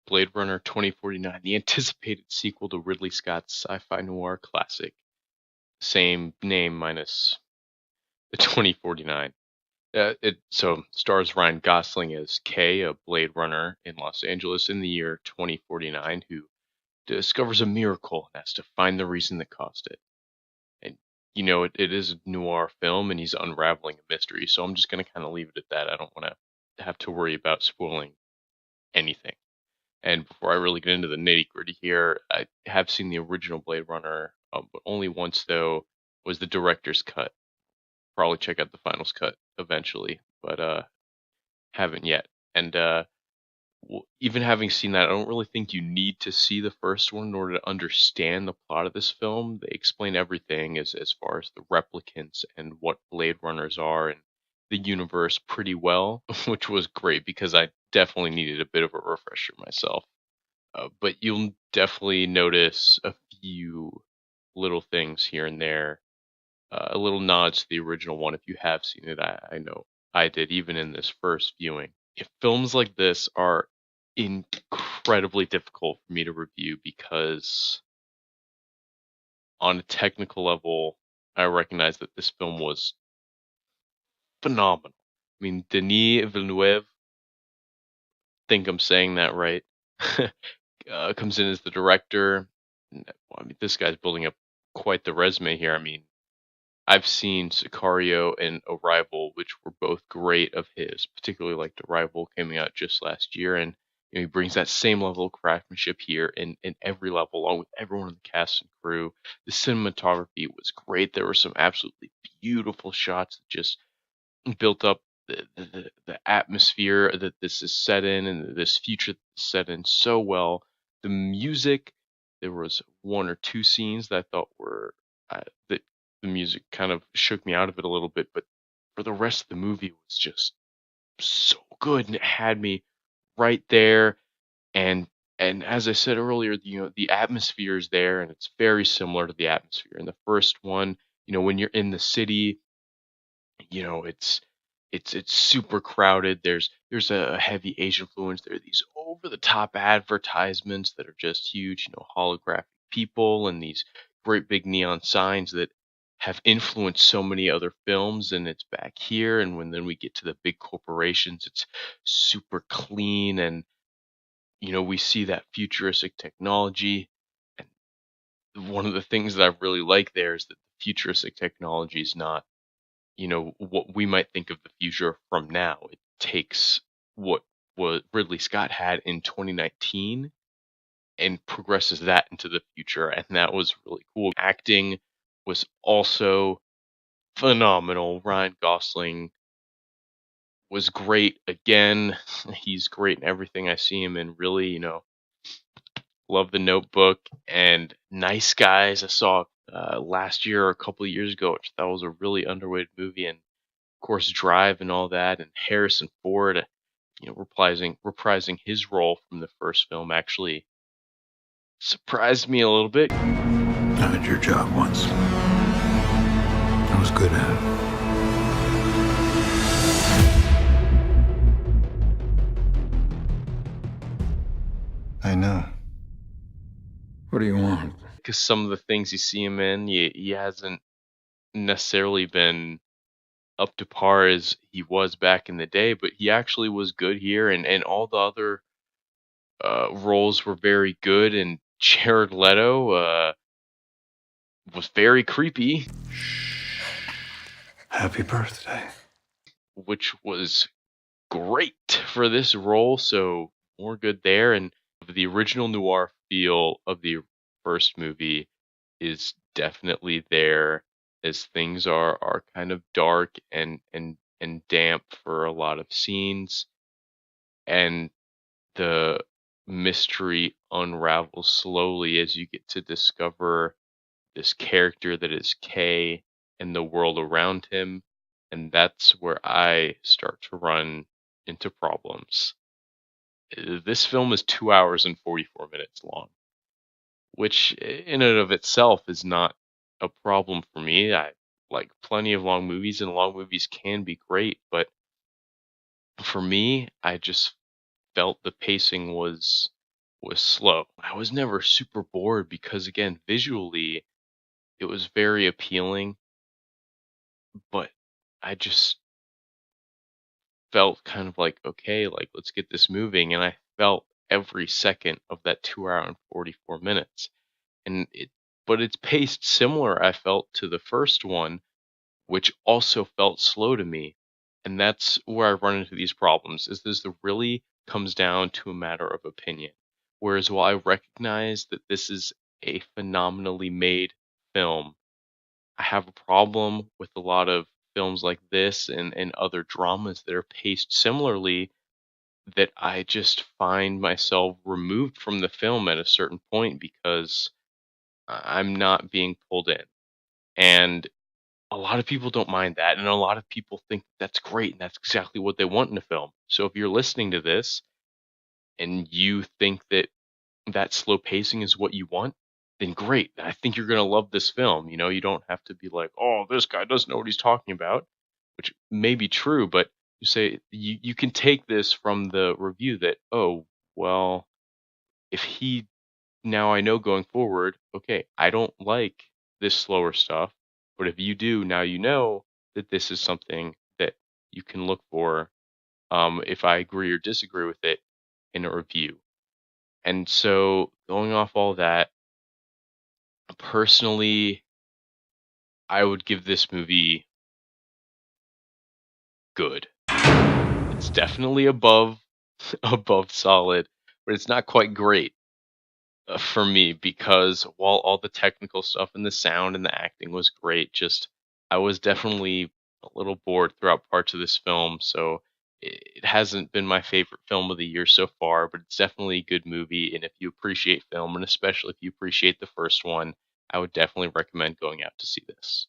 Blade Runner 2049, the anticipated sequel to Ridley Scott's sci-fi noir classic. Same name minus the 2049. It so stars Ryan Gosling as Kay, a Blade Runner in Los Angeles in the year 2049, who discovers a miracle and has to find the reason that caused it. And it is a noir film, and he's unraveling a mystery. So I'm just gonna kind of leave it at that. I don't want to have to worry about spoiling anything. And before I really get into the nitty gritty here, I have seen the original Blade Runner, but only once though was the director's cut. Probably check out the finals cut eventually, but haven't yet. And even having seen that, I don't really think you need to see the first one in order to understand the plot of this film. They explain everything as far as the replicants and what Blade Runners are and the universe pretty well, which was great because I definitely needed a bit of a refresher myself. But you'll definitely notice a few little things here and there, a little nods to the original one if you have seen it. I know I did, even in this first viewing. If films like this are incredibly difficult for me to review because, on a technical level, I recognize that this film was phenomenal. I mean, Denis Villeneuve, think I'm saying that right, comes in as the director. I mean, this guy's building up quite the resume here. I mean, I've seen Sicario and Arrival, which were both great of his, particularly like Arrival coming out just last year, and he brings that same level of craftsmanship here in every level, along with everyone in the cast and crew. The cinematography was great. There were some absolutely beautiful shots that just built up the atmosphere that this is set in and this future that's set in so well. The music, there was one or two scenes that I thought were that the music kind of shook me out of it a little bit, but for the rest of the movie it was just so good and it had me right there. And as I said earlier, the atmosphere is there and it's very similar to the atmosphere in the first one. When you're in the city, it's super crowded. There's a heavy Asian influence. There are these over the top advertisements that are just huge, holographic people and these great big neon signs that have influenced so many other films, and it's back here. And when then we get to the big corporations, it's super clean, and we see that futuristic technology. And one of the things that I really like there is that the futuristic technology is not what we might think of the future from now. It takes what Ridley Scott had in 2019 and progresses that into the future, and that was really cool. Acting was also phenomenal. Ryan Gosling was great again. He's great in everything I see him in. Really, love The Notebook and Nice Guys. I saw last year or a couple of years ago, which that was a really underrated movie, and of course Drive and all that. And Harrison Ford, reprising his role from the first film, actually surprised me a little bit. I had your job once. I was good at it. I know. What do you want? Because some of the things you see him in, he hasn't necessarily been up to par as he was back in the day, but he actually was good here, and all the other roles were very good. And Jared Leto was very creepy, Happy birthday. which was great for this role. So more good there, and the original noir feel of the first movie is definitely there, as things are kind of dark and damp for a lot of scenes, and the mystery unravels slowly as you get to discover this character that is Kay and the world around him, and that's where I start to run into problems. This film is 2 hours and 44 minutes long, which in and of itself is not a problem for me. I like plenty of long movies, and long movies can be great, but for me, I just felt the pacing was was slow. I was never super bored because again, visually it was very appealing, but I just felt kind of like, okay, like let's get this moving. And I felt every second of that 2 hour and 44 minutes. And but it's paced similar, I felt, to the first one, which also felt slow to me. And that's where I run into these problems, is this really comes down to a matter of opinion. Whereas while I recognize that this is a phenomenally made film, I have a problem with a lot of films like this and other dramas that are paced similarly, that I just find myself removed from the film at a certain point because I'm not being pulled in. And a lot of people don't mind that, and a lot of people think that's great and that's exactly what they want in a film. So if you're listening to this and you think that that slow pacing is what you want, then great. I think you're going to love this film. You don't have to be like, "Oh, this guy doesn't know what he's talking about," which may be true, but you can take this from the review that, "Oh, well, if he now I know going forward, okay, I don't like this slower stuff, but if you do, now you know that this is something that you can look for, if I agree or disagree with it in a review." And so, going off all that, personally, I would give this movie good. It's definitely above above solid, but it's not quite great. For me, because while all the technical stuff and the sound and the acting was great, just I was definitely a little bored throughout parts of this film. So it hasn't been my favorite film of the year so far, but it's definitely a good movie. And if you appreciate film, and especially if you appreciate the first one, I would definitely recommend going out to see this.